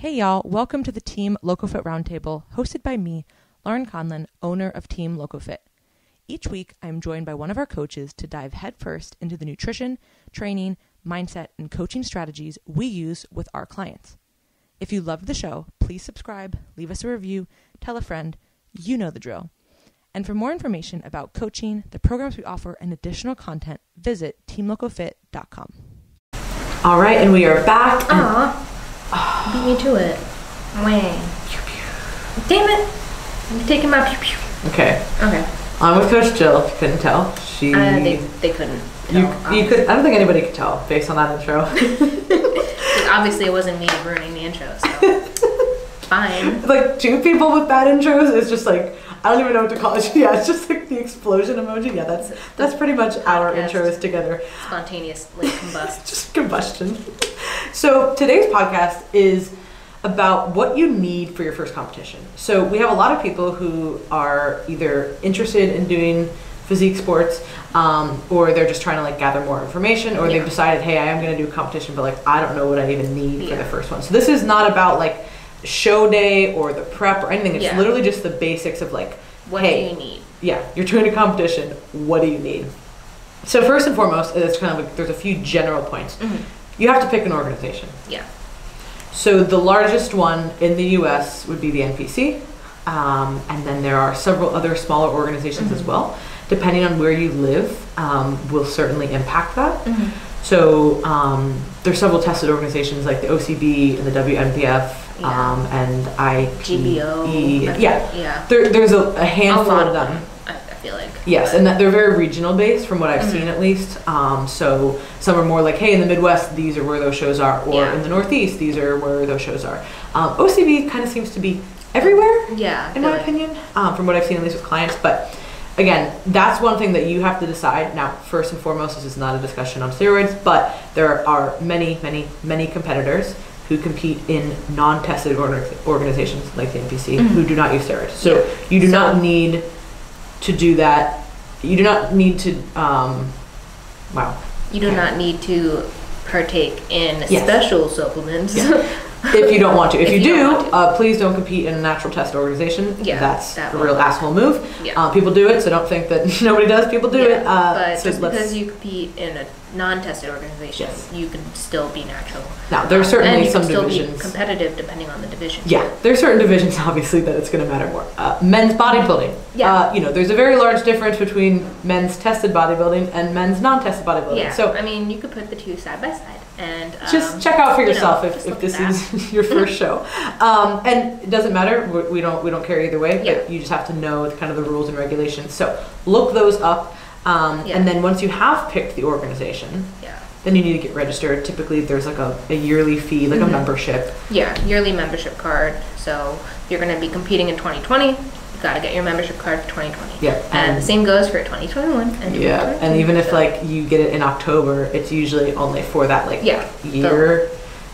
Hey y'all, welcome to the Team LocoFit Roundtable, hosted by me, Laurin Conlon, owner of Team LocoFit. Each week, I'm joined by one of our coaches to dive headfirst into the nutrition, training, mindset, and coaching strategies we use with our clients. If you loved the show, please subscribe, leave us a review, tell a friend. You know the drill. And for more information about coaching, the programs we offer, and additional content, visit teamlocofit.com. All right, and we are back. Beat me to it. Wang. Damn it. I'm taking my pew pew. Okay. Okay. I'm with Coach Jill, if you couldn't tell. They couldn't tell. You could. I don't think anybody could tell based on that intro. Obviously, it wasn't me ruining the intro, so fine. Like, two people with bad intros is just like, I don't even know what to call it. Yeah, it's just like the explosion emoji. Yeah, that's pretty much our intros together. Spontaneously combust. Just combustion. So today's podcast is about what you need for your first competition. So we have a lot of people who are either interested in doing physique sports, or they're just trying to like gather more information, or they've decided, hey, I am going to do a competition, but like I don't know what I even need for the first one. So this is not about like show day or the prep or anything. It's literally just the basics of like, what do you need? Yeah, you're doing a competition. What do you need? So first and foremost, it's kind of like there's a few general points. Mm-hmm. You have to pick an organization. Yeah. So the largest one in the U.S. would be the NPC, and then there are several other smaller organizations as well. Depending on where you live, will certainly impact that. Mm-hmm. So there's several tested organizations like the OCB and the WNBF and IGBO. Yeah. There's a handful of them. I feel like. Yes, and that they're very regional based from what I've seen at least. So some are more like, hey, in the Midwest, these are where those shows are, or in the Northeast, these are where those shows are. OCB kind of seems to be everywhere, in my opinion, from what I've seen at least with clients. But again, that's one thing that you have to decide. Now, first and foremost, this is not a discussion on steroids, but there are many, many, many competitors who compete in non-tested organizations like the NPC who do not use steroids. So you do not need to do that. You do not need to, You do not need to partake in special supplements. If you don't want to. If you do, please don't compete in a natural test organization. Yeah, that's a real asshole move. Yeah. People do it, so don't think that nobody does. People do it. But so just because you compete in a non-tested organization, you can still be natural. Now, there are certainly some divisions. And you can still be competitive depending on the division. Yeah, there are certain divisions, obviously, that it's going to matter more. Men's bodybuilding. There's a very large difference between men's tested bodybuilding and men's non-tested bodybuilding. Yeah, so I mean, you could put the two side by side. And just check out for yourself if this is your first show, and it doesn't matter. We don't care either way. But you just have to know kind of the rules and regulations. So look those up, and then once you have picked the organization, then you need to get registered. Typically, there's like a yearly fee, like a membership. Yeah, yearly membership card. So if you're going to be competing in 2020. Got to get your membership card for 2020. Yeah, and the same goes for 2021 and 2022. Yeah, and even if like you get it in October, it's usually only for that like year,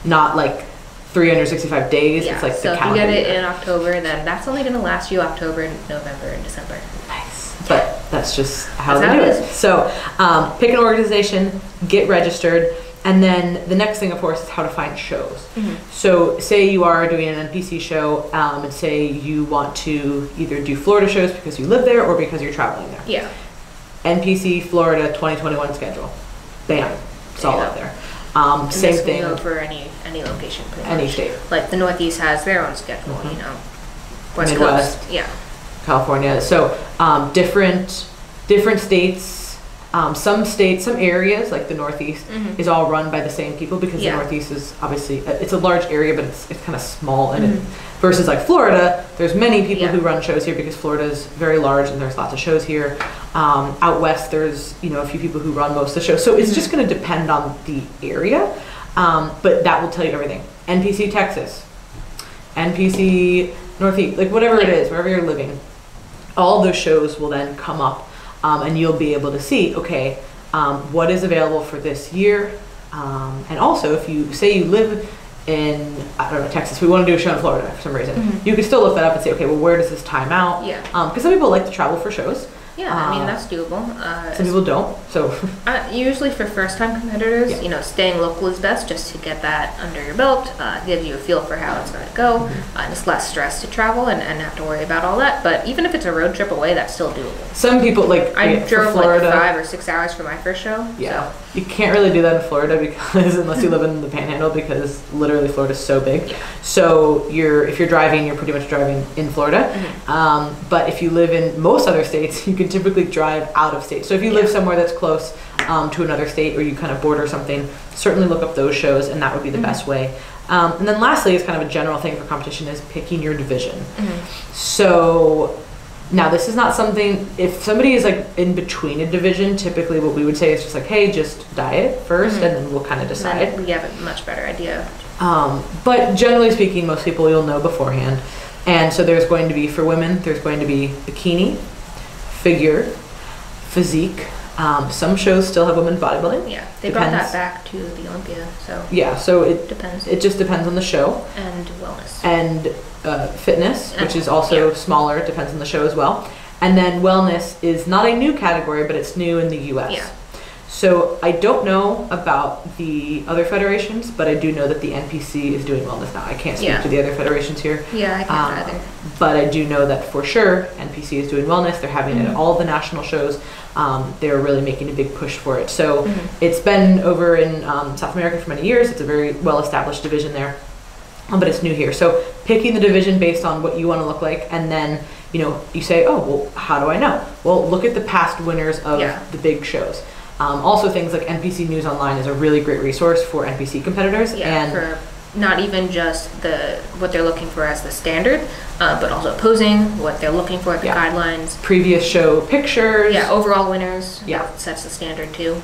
not like 365 days. It's like the calendar. So if you get it in October, then that's only going to last you October, November, and December. Nice, but that's just how they do it. So pick an organization, get registered. And then the next thing, of course, is how to find shows. So say you are doing an NPC show, and say you want to either do Florida shows because you live there or because you're traveling there. Yeah. NPC Florida 2021 schedule. Bam. It's all out there. Same thing. Go for any location. Any state. Like the Northeast has their own schedule, West Midwest. Coast. Yeah. California. So different states. Some states, some areas like the Northeast is all run by the same people because the Northeast is obviously it's a large area, but it's kind of small. And versus like Florida, there's many people who run shows here because Florida is very large and there's lots of shows here. Out west, there's a few people who run most of the shows. So it's just going to depend on the area, but that will tell you everything. NPC Texas, NPC Northeast, like whatever it is, wherever you're living, all those shows will then come up. And you'll be able to see, okay, what is available for this year. And also, if you say you live in, I don't know, Texas, we want to do a show in Florida for some reason, you can still look that up and say, okay, well, where does this time out? Yeah. Because some people like to travel for shows. Yeah, I mean, that's doable. Some people don't, so. Usually for first-time competitors, Yeah. you know, staying local is best just to get that under your belt, gives you a feel for how it's going to go, and it's less stress to travel and have to worry about all that. But even if it's a road trip away, that's still doable. Some people, like, I drove Florida, like 5 or 6 hours for my first show. Yeah. So. You can't really do that in Florida because unless you live in the Panhandle, because literally Florida's so big. Yeah. So if you're driving, you're pretty much driving in Florida. But if you live in most other states, you can typically drive out of state. So if you live somewhere that's close to another state, or you kind of border something, certainly look up those shows, and that would be the best way. And then lastly, is kind of a general thing for competition, is picking your division. So now this is not something, if somebody is like in between a division, typically what we would say is just like, hey, just diet first, and then we'll kind of decide. Then we have a much better idea. But generally speaking, most people you'll know beforehand. And so there's going to be, for women, there's going to be bikini, figure, physique. Some shows still have women's bodybuilding. Yeah, they brought that back to the Olympia, so. Yeah, so it depends. It just depends on the show. And wellness. And fitness, which is also smaller, it depends on the show as well. And then wellness is not a new category, but it's new in the US. Yeah. So I don't know about the other federations, but I do know that the NPC is doing wellness now. I can't speak to the other federations here. Yeah, I can't either. But I do know that for sure NPC is doing wellness. They're having it at all the national shows. They're really making a big push for it. So it's been over in South America for many years. It's a very well-established division there. But it's new here. So picking the division based on what you want to look like, and then you say, oh, well, how do I know? Well, look at the past winners of the big shows. Also, things like NPC News Online is a really great resource for NPC competitors. Yeah, for not even just what they're looking for as the standard, but also posing, what they're looking for, the guidelines. Previous show pictures. Yeah, overall winners. Yeah. That sets the standard too.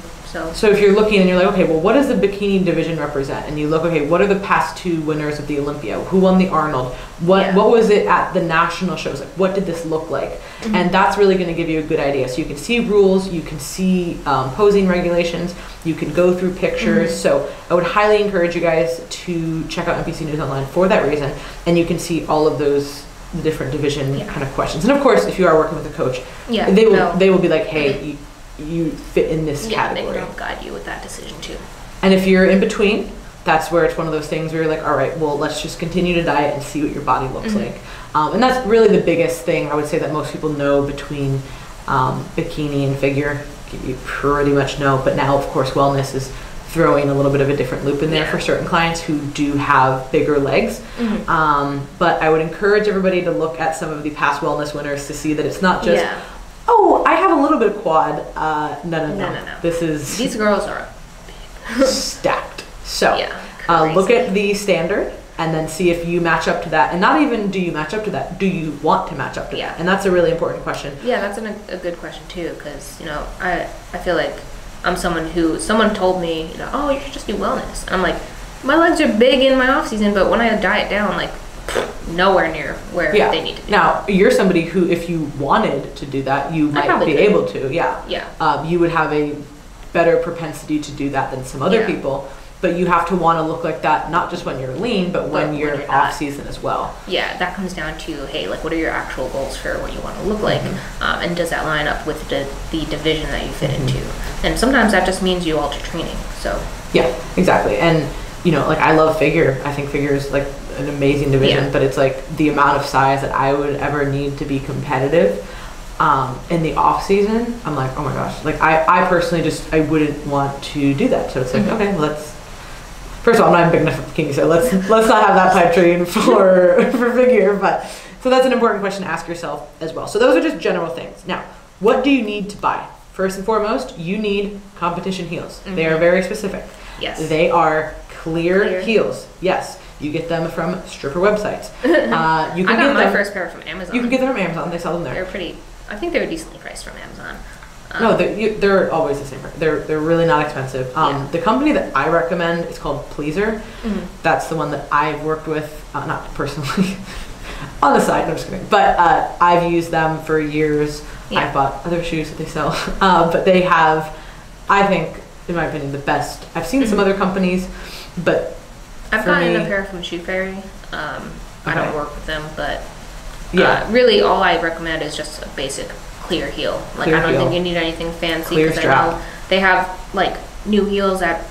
So if you're looking and you're like, okay, well, what does the bikini division represent? And you look, okay, what are the past 2 winners of the Olympia? Who won the Arnold? What was it at the national shows? Like, what did this look like? And that's really going to give you a good idea. So you can see rules, you can see posing regulations, you can go through pictures. So I would highly encourage you guys to check out NPC News Online for that reason. And you can see all of those different division kind of questions. And of course, if you are working with a coach, they will be like, hey, you fit in this category. They will guide you with that decision too. And if you're in between, that's where it's one of those things where you're like, all right, well, let's just continue to diet and see what your body looks like. And that's really the biggest thing I would say that most people know between bikini and figure. You pretty much know, but now of course wellness is throwing a little bit of a different loop in there for certain clients who do have bigger legs. But I would encourage everybody to look at some of the past wellness winners to see that it's not just oh, I have a little bit of quad. No. These girls are stacked. So look at the standard and then see if you match up to that. And not even do you match up to that, do you want to match up to that? And that's a really important question. Yeah, that's a good question too, because I feel like I'm someone told me, oh, you should just do wellness. And I'm like, my legs are big in my off season, but when I diet down, like nowhere near where they need to be. Now, you're somebody who, if you wanted to do that, you might be able to. You would have a better propensity to do that than some other people. But you have to want to look like that, not just when you're lean, but when you're off season as well. Yeah, that comes down to, hey, like, what are your actual goals for what you want to look like? And does that line up with the division that you fit into? And sometimes that just means you alter training, so. Yeah, exactly. And, like, I love figure. I think figure is, like, an amazing division, but it's, like, the amount of size that I would ever need to be competitive in the off season, I'm like, oh my gosh. Like, I personally I wouldn't want to do that. So it's like, okay, well, first of all, I'm not big enough for bikini, so let's not have that type train for figure. But so that's an important question to ask yourself as well. So those are just general things. Now, what do you need to buy? First and foremost, you need competition heels. They are very specific. Yes. They are clear heels. Yes. You get them from stripper websites. I got my first pair from Amazon. You can get them from Amazon. They sell them there. They're pretty. I think they were decently priced from Amazon. No, they're always the same. They're really not expensive. The company that I recommend is called Pleaser. That's the one that I've worked with, not personally, on the side. No, I'm just kidding. But I've used them for years. I've bought other shoes that they sell, but they have, I think, in my opinion, the best. I've seen some other companies, but I've gotten a pair from Shoe Fairy. I don't work with them, but really all I recommend is just a basic clear heel. Like Clear I don't heel. think you need anything fancy Clear because I strap. know they have like new heels that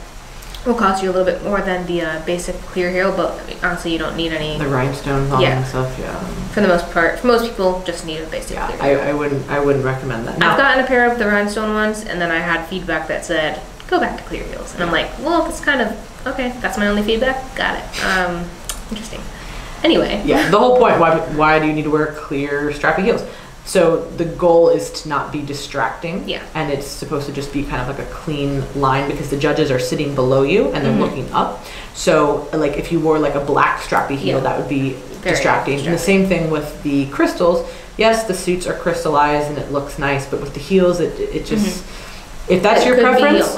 will cost you a little bit more than the basic clear heel, but honestly you don't need any. The rhinestones on Yeah. and stuff, yeah. For the most part, for most people, just need a basic Yeah, clear heel. I wouldn't recommend that. Now, I've gotten a pair of the rhinestone ones, and then I had feedback that said, go back to clear heels. And I'm like, well, that's kind of, okay, that's my only feedback. Got it. Interesting. Anyway. yeah, the whole point, why do you need to wear clear strappy heels? So the goal is to not be distracting. Yeah. And it's supposed to just be kind of like a clean line because the judges are sitting below you and they're looking up. So like if you wore like a black strappy heel, that would be Very distracting. And the same thing with the crystals. Yes, the suits are crystallized and it looks nice, but with the heels, it just, if that's your preference,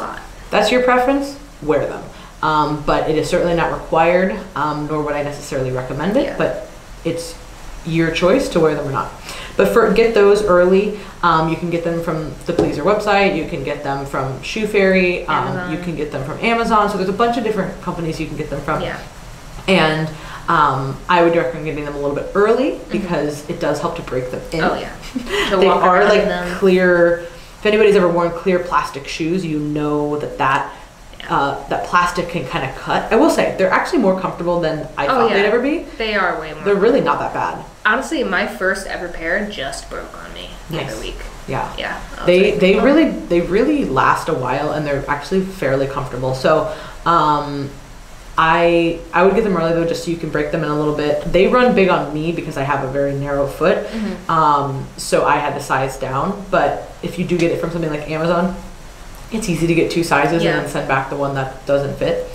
that's your preference, wear them. But it is certainly not required, nor would I necessarily recommend it, but it's your choice to wear them or not. But get those early. You can get them from the Pleaser website. You can get them from Shoe Fairy. You can get them from Amazon. So there's a bunch of different companies you can get them from. Yeah. And I would recommend getting them a little bit early because it does help to break them in. Oh yeah. They are like clear. If anybody's ever worn clear plastic shoes, you know that plastic can kind of cut. I will say they're actually more comfortable than I thought they'd ever be. They are way more. They're really not that bad. Honestly, my first ever pair just broke on me the other week. Yeah. Yeah. They really last a while and they're actually fairly comfortable. So I would get them early though, just so you can break them in a little bit. They run big on me because I have a very narrow foot. So I had to size down. But if you do get it from something like Amazon, it's easy to get 2 sizes and then send back the one that doesn't fit.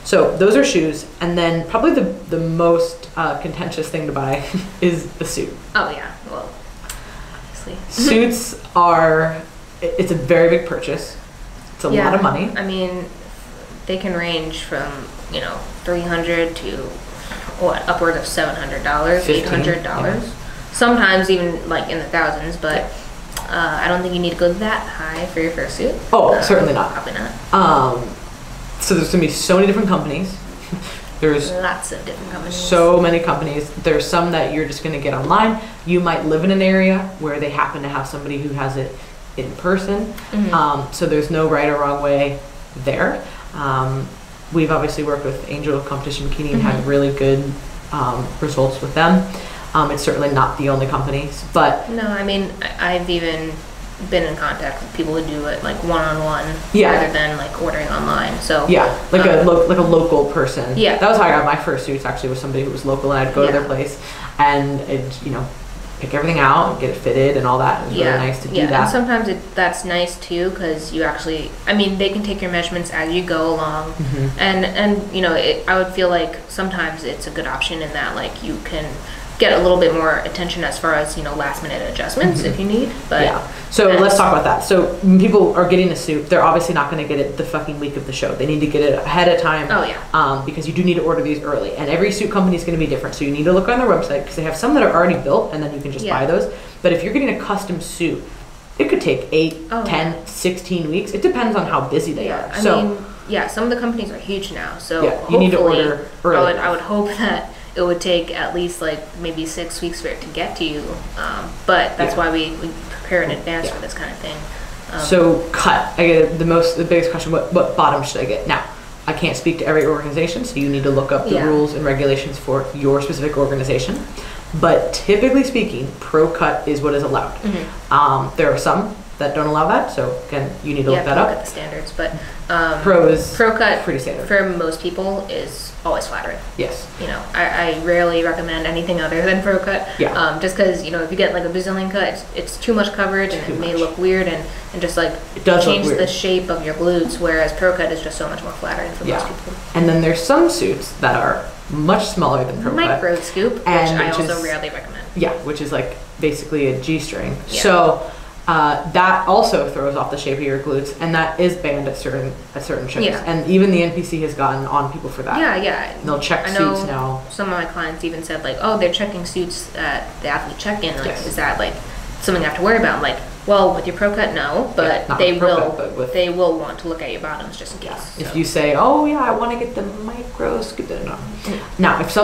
So those are shoes. And then probably the most contentious thing to buy is the suit. Oh yeah, well, obviously. Suits it's a very big purchase. It's a lot of money. I mean, they can range from, $300 to upwards of $700, $800. Sometimes even like in the thousands, but I don't think you need to go that high for your first suit. Oh, certainly not. Probably not. So there's going to be so many different companies. There's lots of different companies. So many companies. There's some that you're just going to get online. You might live in an area where they happen to have somebody who has it in person. So there's no right or wrong way there. We've obviously worked with Angel Competition Bikini and had really good results with them. It's certainly not the only companies, but no, I mean, I've even been in contact with people who do it like one-on-one rather than like ordering online. So like a local person. Yeah, that was how I got my first suits. Actually, with somebody who was local, and I'd go to their place and pick everything out and get it fitted and all that. It was really nice to do that. And sometimes that's nice too because you actually, I mean, they can take your measurements as you go along, and I would feel like sometimes it's a good option in that like you can get a little bit more attention as far as last minute adjustments if you need. But so let's talk about that. So when people are getting a suit, they're obviously not going to get it the fucking week of the show. They need to get it ahead of time. Because you do need to order these early, and every suit company is going to be different. So you need to look on their website because they have some that are already built, and then you can just buy those. But if you're getting a custom suit, it could take 8, 10, 16 weeks. It depends on how busy they are. I mean, some of the companies are huge now. So you need to order early. I would hope that it would take at least like maybe 6 weeks for it to get to you, but that's why we prepare in advance for this kind of thing. So cut. I get the biggest question: what bottom should I get? Now, I can't speak to every organization, so you need to look up the rules and regulations for your specific organization. But typically speaking, pro cut is what is allowed. There are some that don't allow that, so again, you need to look that up. At the standards, but pro cut pretty standard for most people is always flattering. Yes. I rarely recommend anything other than pro cut. Just because if you get like a Brazilian cut, it's too much coverage and it may look weird and just like it does change the shape of your glutes, whereas pro cut is just so much more flattering for most people. And then there's some suits that are much smaller than pro cut. Micro scoop, which I also rarely recommend. Yeah, which is like basically a G-string. So that also throws off the shape of your glutes, and that is banned at certain shows. And even the NPC has gotten on people for that. And they'll check suits now. Some of my clients even said like, oh, they're checking suits at the athlete check-in. Like, is that like something I have to worry about? I'm like, well, with your pro cut, no, but they will want to look at your bottoms just in case. If you say, oh yeah, I want to get the micro scoop, no. Now, if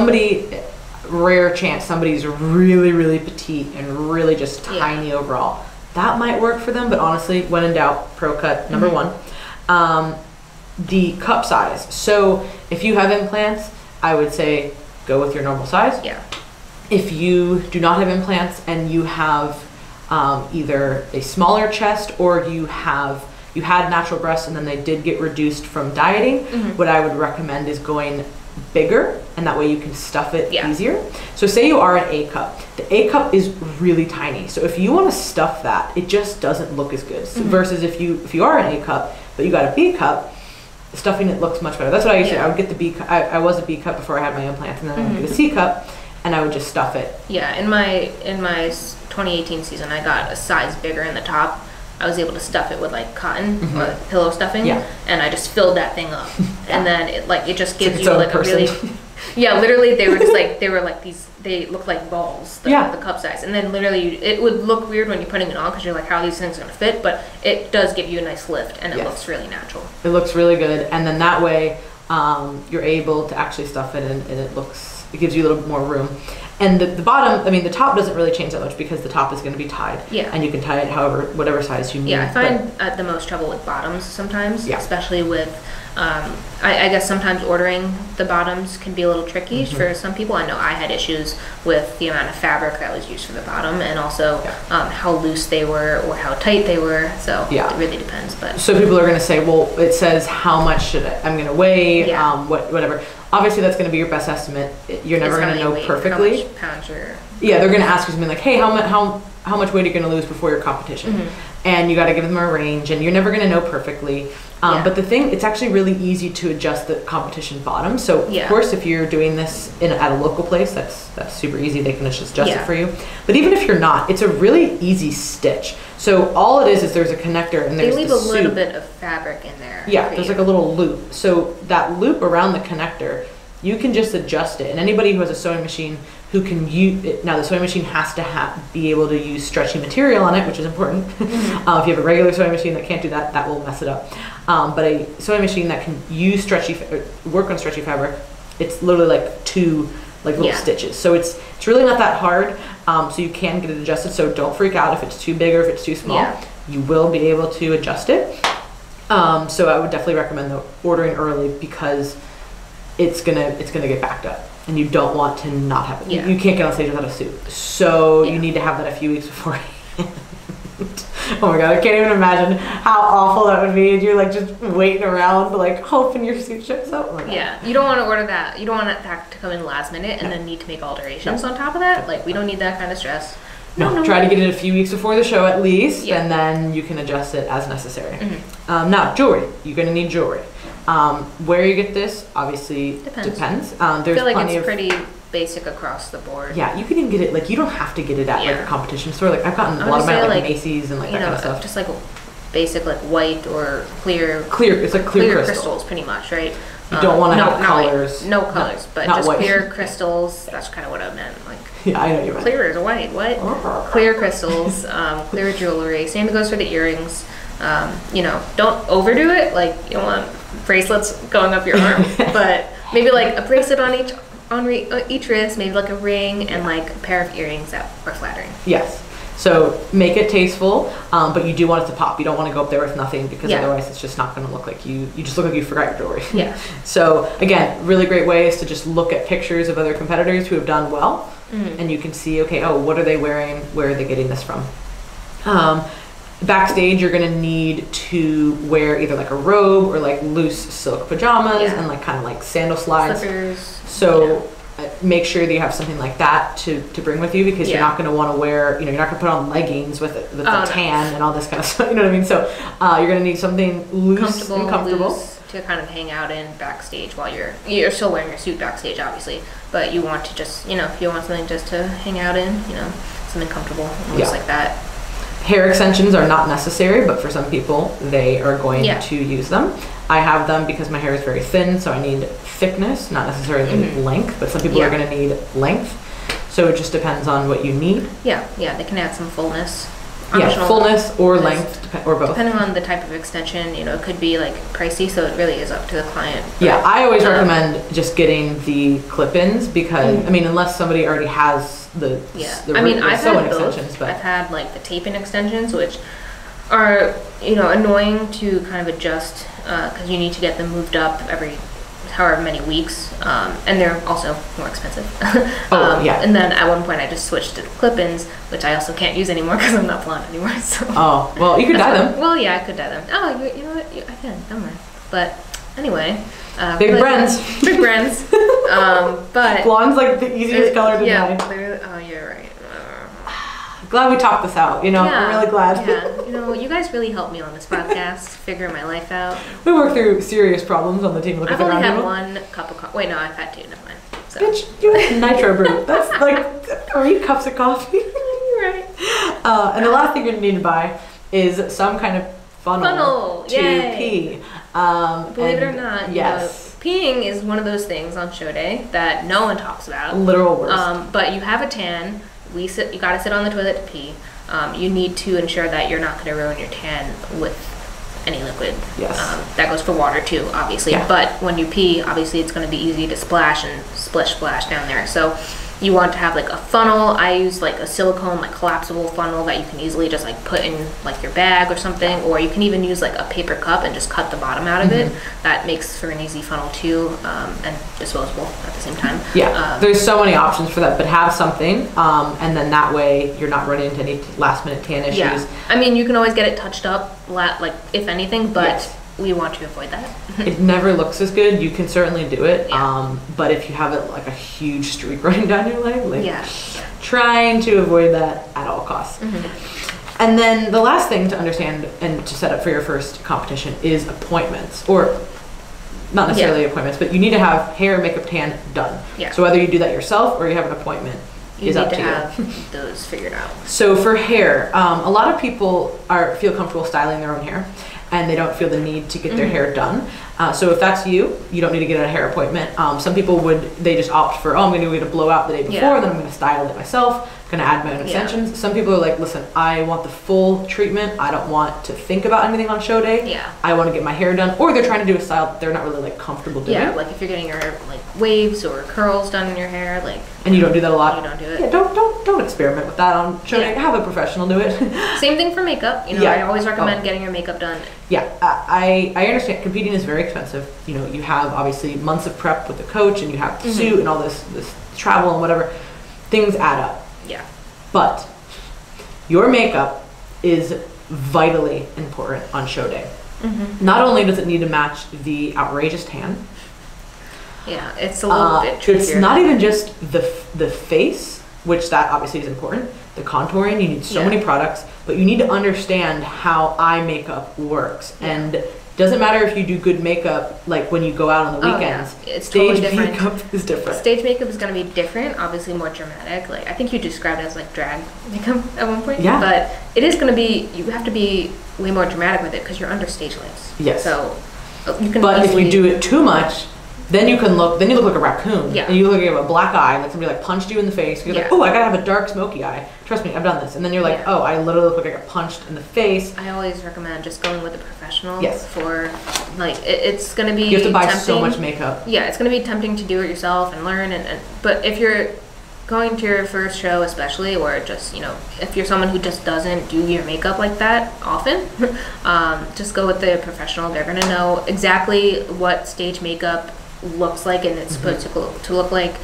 rare chance somebody's really, really petite and really just tiny overall, that might work for them, but honestly, when in doubt, pro cut, number one. The cup size. So if you have implants, I would say go with your normal size. Yeah. If you do not have implants and you have either a smaller chest or you had natural breasts and then they did get reduced from dieting, what I would recommend is going bigger, and that way you can stuff it easier. So say you are an A cup. The A cup is really tiny. So if you want to stuff that, it just doesn't look as good. Versus if you are an A cup, but you got a B cup, stuffing it looks much better. That's what I used to do. I would get the B cup. I was a B cup before I had my implants, and then I would get a C cup, and I would just stuff it. Yeah, in my 2018 season, I got a size bigger in the top. I was able to stuff it with like cotton or pillow stuffing, and I just filled that thing up, and then it just gives you like a really, literally they look like balls, the cup size, and then literally it would look weird when you're putting it on because you're like, how are these things gonna fit? But it does give you a nice lift, and it looks really natural. It looks really good, and then that way you're able to actually stuff it, and it gives you a little more room. And the bottom, I mean, the top doesn't really change that much because the top is going to be tied. Yeah. And you can tie it whatever size you need. Yeah, I find the most trouble with bottoms sometimes, especially with, I guess sometimes ordering the bottoms can be a little tricky for some people. I know I had issues with the amount of fabric that was used for the bottom, and also how loose they were or how tight they were. So it really depends. But so people are going to say, well, it says how much I'm going to weigh, whatever. Obviously, that's going to be your best estimate. You're never going to know perfectly. How much pounds you're... Yeah, they're going to ask you something like, hey, how much weight are you going to lose before your competition? And you got to give them a range, and you're never going to know perfectly. But the thing, it's actually really easy to adjust the competition bottom. So, of course, if you're doing this at a local place, that's super easy. They can just adjust it for you. But even if you're not, it's a really easy stitch. So all it is there's a connector, and there's they leave a little bit of fabric in there. Yeah, there's like a little loop. So that loop around the connector, you can just adjust it. And anybody who has a sewing machine who can use it, now the sewing machine has to be able to use stretchy material on it, which is important. If you have a regular sewing machine that can't do that, that will mess it up. But a sewing machine that can use work on stretchy fabric, it's literally like two little stitches. So it's really not that hard. So you can get it adjusted. So don't freak out if it's too big or if it's too small. Yeah. You will be able to adjust it. So I would definitely recommend ordering early because it's gonna get backed up, and you don't want to not have it. Yeah. You can't get on stage without a suit, so you need to have that a few weeks before. Oh my god, I can't even imagine how awful that would be. And you're like just waiting around, like hoping your suit ships up. Oh you don't want to order that. You don't want that to come in last minute and then need to make alterations on top of that. Like, we don't need that kind of stress. No, try to get it a few weeks before the show at least, and then you can adjust it as necessary. Now, jewelry. You're going to need jewelry. Where you get this obviously depends. There's I feel like it's pretty basic across the board. Yeah, you can even get it, like, you don't have to get it at like a competition store. Like, I've gotten a lot of mine at like Macy's and like that kind of stuff. Just like basic, like white or clear. It's like clear crystals, pretty much, right? You don't want to have colors. No colors, but just white. Clear crystals. That's kind of what I meant. Like, yeah, I know you meant. Clear is white. What? Clear crystals, clear jewelry. Same goes for the earrings. Don't overdo it. Like, you don't want bracelets going up your arm, but maybe like a bracelet on each wrist, maybe like a ring, and like a pair of earrings that are flattering. Yes. So make it tasteful, but you do want it to pop. You don't want to go up there with nothing because otherwise it's just not going to look like you just look like you forgot your jewelry. Yeah. So again, really great way is to just look at pictures of other competitors who have done well, and you can see, okay, what are they wearing? Where are they getting this from? Backstage, you're going to need to wear either like a robe or like loose silk pajamas and like kind of like sandal slides. Slippers. So make sure that you have something like that to bring with you, because you're not going to want to wear, you're not going to put on leggings with the tan and all this kind of stuff. You know what I mean? So you're going to need something loose and comfortable. Loose to kind of hang out in backstage while you're still wearing your suit backstage, obviously. But you want to just, if you want something just to hang out in, something comfortable, loose like that. Hair extensions are not necessary, but for some people, they are going to use them. I have them because my hair is very thin, so I need thickness, not necessarily length, but some people are going to need length. So it just depends on what you need. Yeah, they can add some fullness. Yeah, fullness or length, or both. Depending on the type of extension, it could be like pricey, so it really is up to the client. But, yeah, I always recommend just getting the clip-ins because, I mean, unless somebody already has the I've had both. extensions. But I've had like the tape-in extensions, which are, annoying to kind of adjust because you need to get them moved up every however many weeks, and they're also more expensive. And then at one point I just switched to the clip-ins, which I also can't use anymore because I'm not blonde anymore. So well, you could dye them. Well, yeah, I could dye them. Oh, you know what? I can. Don't mind. But anyway, big brands. Big brands. But blonde's like the easiest color to dye. Oh, you're right. Glad we talked this out. I'm really glad. Yeah, you guys really helped me on this podcast, figure my life out. We worked through serious problems on the team. I've only had one cup of coffee. Wait, no, I've had two. Never mind. So. Bitch, you had nitro brew. That's like 3 cups of coffee. You're right. And the last thing you're gonna need to buy is some kind of funnel to pee. Believe it or not, yes. Peeing is one of those things on show day that no one talks about. Literal worst. But you have a tan. You gotta sit on the toilet to pee. You need to ensure that you're not gonna ruin your tan with any liquid. Yes. That goes for water too, obviously. Yeah. But when you pee, obviously it's gonna be easy to splash and splash down there. So you want to have like a funnel. I use like a silicone, like collapsible funnel that you can easily just like put in like your bag or something, or you can even use like a paper cup and just cut the bottom out of it. That makes for an easy funnel too, and disposable at the same time. Yeah, there's so many options for that, but have something, and then that way you're not running into any last minute tan issues. Yeah, I mean you can always get it touched up, like if anything, but we want to avoid that. It never looks as good. You can certainly do it, Yeah. but if you have it like a huge streak running down your leg, like trying to avoid that at all costs. And then the last thing to understand and to set up for your first competition is appointments, or not necessarily appointments, but you need to have hair, makeup, tan done. Yeah. So whether you do that yourself or you have an appointment, is up to you. You need to have those figured out. So for hair, a lot of people feel comfortable styling their own hair, and they don't feel the need to get their hair done. So if that's you, you don't need to get a hair appointment. Some people they just opt for, I'm going to get a blowout the day before, then I'm going to style it myself, going to add my own extensions. Some people are like, listen, I want the full treatment. I don't want to think about anything on show day. Yeah. I want to get my hair done. Or they're trying to do a style that they're not really like comfortable doing. Yeah, like if you're getting your like waves or curls done in your hair, like. And you don't do that a lot. You don't do it. Yeah, don't experiment with that on show day. Have a professional do it. Same thing for makeup. I always recommend getting your makeup done. Yeah, I understand competing is very expensive. You have obviously months of prep with the coach, and you have the suit and all this travel and whatever. Things add up. Yeah. But your makeup is vitally important on show day. Not only does it need to match the outrageous tan. Yeah, it's a little bit trickier. It's not even just the face, which that obviously is important. The contouring, you need so many products, but you need to understand how eye makeup works. And doesn't matter if you do good makeup, like when you go out on the weekends. It's stage totally different. makeup is different. Stage makeup is going to be different, obviously more dramatic. Like I think you described it as like drag makeup at one point. Yeah. But it is going to be, you have to be way more dramatic with it because you're under stage lights. Yes. So you can. But if you do it too much, then you look like a raccoon. Yeah. And you look like you have a black eye, like somebody like punched you in the face. You're like, oh, I gotta have a dark smoky eye. Trust me, I've done this. And then you're like, oh, I literally look like I got punched in the face. I always recommend just going with a professional. Yes. For like it's gonna be. You have to buy tempting. so much makeup. Yeah, it's gonna be tempting to do it yourself and learn but if you're going to your first show especially, or just if you're someone who just doesn't do your makeup like that often, just go with the professional. They're gonna know exactly what stage makeup looks like and it's supposed to look like.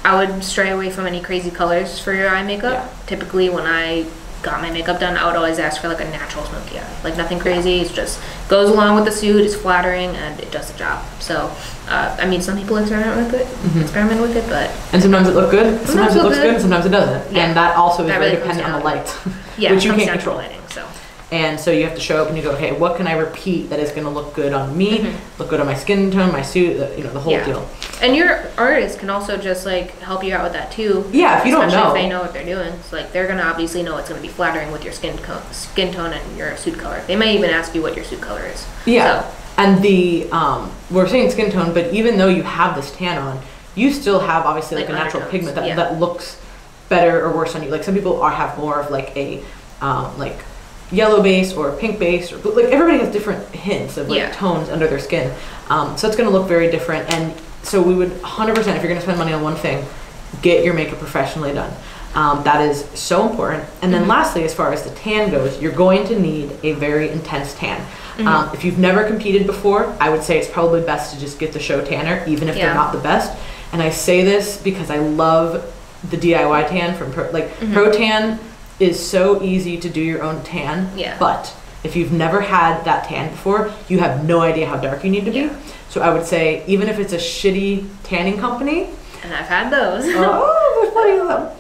I would stray away from any crazy colors for your eye makeup. Typically when I got my makeup done, I would always ask for like a natural smoky eye, like nothing crazy. It just goes along with the suit, it's flattering, and it does the job. So I mean, some people experiment with it, but and sometimes it looks good, sometimes it looks good, and sometimes it doesn't. And that also is very really dependent on the light, which you can't control. Lighting, so. And so you have to show up and you go, okay, what can I repeat that is going to look good on me, look good on my skin tone, my suit, the whole deal. And your artist can also just like help you out with that too. Yeah, if you don't know. Especially if they know what they're doing. It's like they're going to obviously know it's going to be flattering with your skin tone and your suit color. They may even ask you what your suit color is. Yeah. So. And we're saying skin tone, but even though you have this tan on, you still have obviously like a natural pigment that looks better or worse on you. Like some people have more of like a like yellow base or pink base, or like everybody has different hints of like tones under their skin. So it's going to look very different. And so we would 100%, if you're going to spend money on one thing, get your makeup professionally done. That is so important. And then lastly, as far as the tan goes, you're going to need a very intense tan. If you've never competed before, I would say it's probably best to just get the show tanner, even if they're not the best. And I say this because I love the DIY tan from Pro Tan is so easy to do your own tan. But if you've never had that tan before, you have no idea how dark you need to be. So I would say, even if it's a shitty tanning company, and I've had those. Oh, there's plenty of them.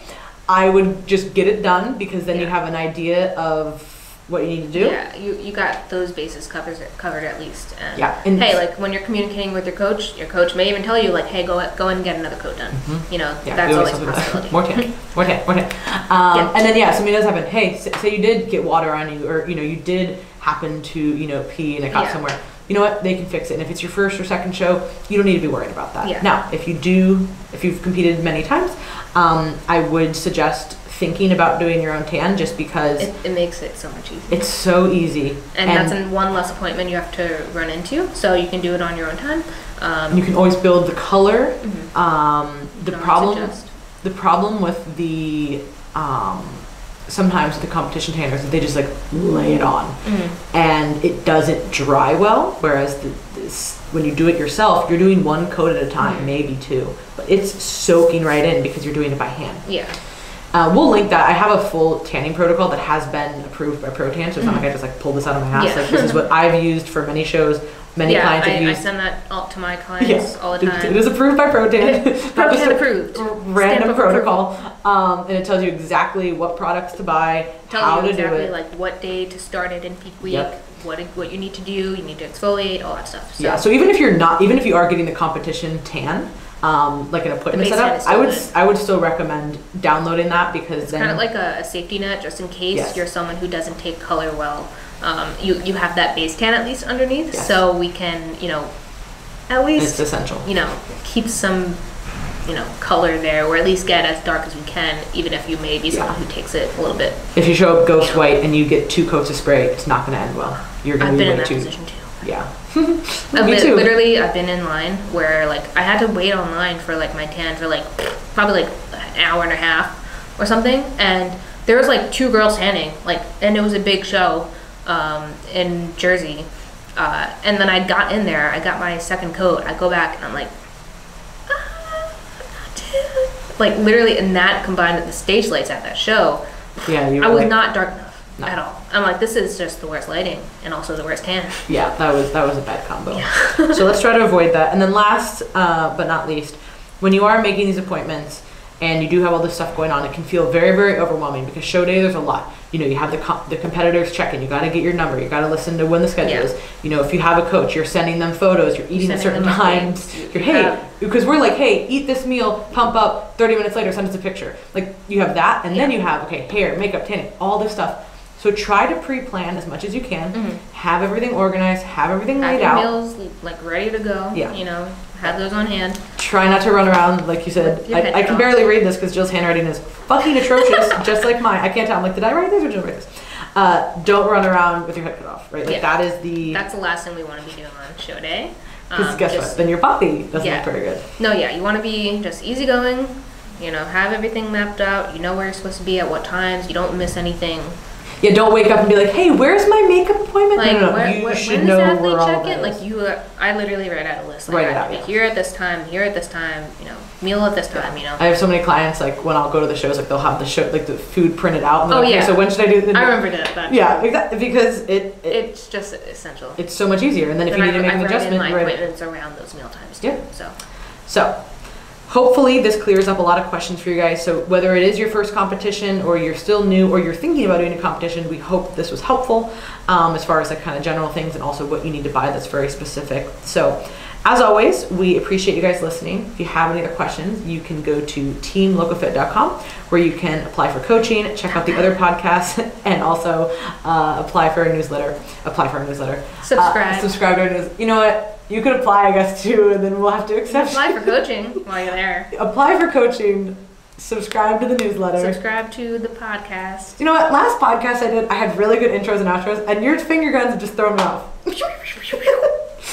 I would just get it done, because then you have an idea of what you need to do. Yeah, you got those bases covered at least. And and hey, like when you're communicating with your coach may even tell you like, hey, go and get another coat done. You know, that's always a possibility. More tan. And then something does happen. Hey, say you did get water on you, or you did happen to pee in a cup somewhere. You know what? They can fix it. And if it's your first or second show, you don't need to be worried about that. Now, if you've competed many times, I would suggest thinking about doing your own tan, just because it makes it so much easier. It's so easy. And that's one less appointment you have to run into, so you can do it on your own time. You can always build the color. The problem with the sometimes the competition tanners, they just like lay it on, and it doesn't dry well. Whereas when you do it yourself, you're doing one coat at a time, maybe two, but it's soaking right in because you're doing it by hand. We'll link that. I have a full tanning protocol that has been approved by Pro Tan, so it's not like I just like pulled this out of my ass. Like, this is what I've used for many shows. Many clients have used. I send that out to my clients all the time. It is approved by Pro Tan. Pro Tan approved. Random protocol. And it tells you exactly what products to buy, how to do it. Like what day to start it in peak week. What you need to do. You need to exfoliate, all that stuff. So. So even if you are getting the competition tan, like an appointment setup, I would still recommend downloading that, because it's kind of like a safety net, just in case you're someone who doesn't take color well. You have that base tan at least underneath, so we can at least it's essential. Keep some color there, or at least get as dark as we can, even if you may be someone who takes it a little bit. If you show up ghost white and you get 2 coats of spray, it's not going to end well. You're going to be I've been in that position too. I've been in line where like I had to wait online for like my tan for like probably like an hour and a half or something, and there was like 2 girls tanning, like, and it was a big show in Jersey, and then I got in there, I got my second coat, I go back and I'm like, like literally, and that combined with the stage lights at that show, I was not dark enough at all. I'm like, this is just the worst lighting and also the worst tan. That was a bad combo. So let's try to avoid that. And then last but not least, when you are making these appointments and you do have all this stuff going on, it can feel very, very overwhelming, because show day there's a lot. You have the competitors check-in, you got to get your number, you got to listen to when the schedule is. If you have a coach, you're sending them photos, you're eating at certain times. Because we're like, hey, eat this meal, pump up, 30 minutes later send us a picture. Like, you have that, and then you have hair, makeup, tanning, all this stuff. So try to pre-plan as much as you can. Have everything organized, have everything laid out. Meals like ready to go. Have those on hand. Try not to run around, like you said. I can barely read this because Jill's handwriting is fucking atrocious, just like mine. I can't tell. I'm like, did I write this or Jill write this? Don't run around with your head cut off, right? Like that's the last thing we want to be doing on show day. Because guess what? Then your puppy doesn't look very good. No, you want to be just easygoing. Have everything mapped out. You know where you're supposed to be at what times. You don't miss anything. Don't wake up and be like, hey, where's my makeup appointment? Like, no. You should know where all that is. Like I literally write out a list. Like, I have to be here at this time, meal at this time, I have so many clients, like, when I'll go to the shows, like, they'll have the show, like, the food printed out. And so when should I do it? I remember that. Yeah, exactly, because it's just essential. It's so much easier. And then if you need to make an adjustment, my appointments around those meal times too. So hopefully this clears up a lot of questions for you guys. So whether it is your first competition, or you're still new, or you're thinking about doing a competition, we hope this was helpful as far as like kind of general things, and also what you need to buy that's very specific. So as always, we appreciate you guys listening. If you have any other questions, you can go to teamlocofit.com, where you can apply for coaching, check out the other podcasts, and also apply for our newsletter. Subscribe to our news. You know what? You could apply, I guess, too, and then we'll have to accept apply for coaching while you're there. Apply for coaching Subscribe to the newsletter. Subscribe to the podcast. You know what? Last podcast I did, I had really good intros and outros, and your finger guns just throw me off.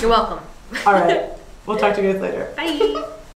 You're welcome. All right. We'll talk to you guys later. Bye.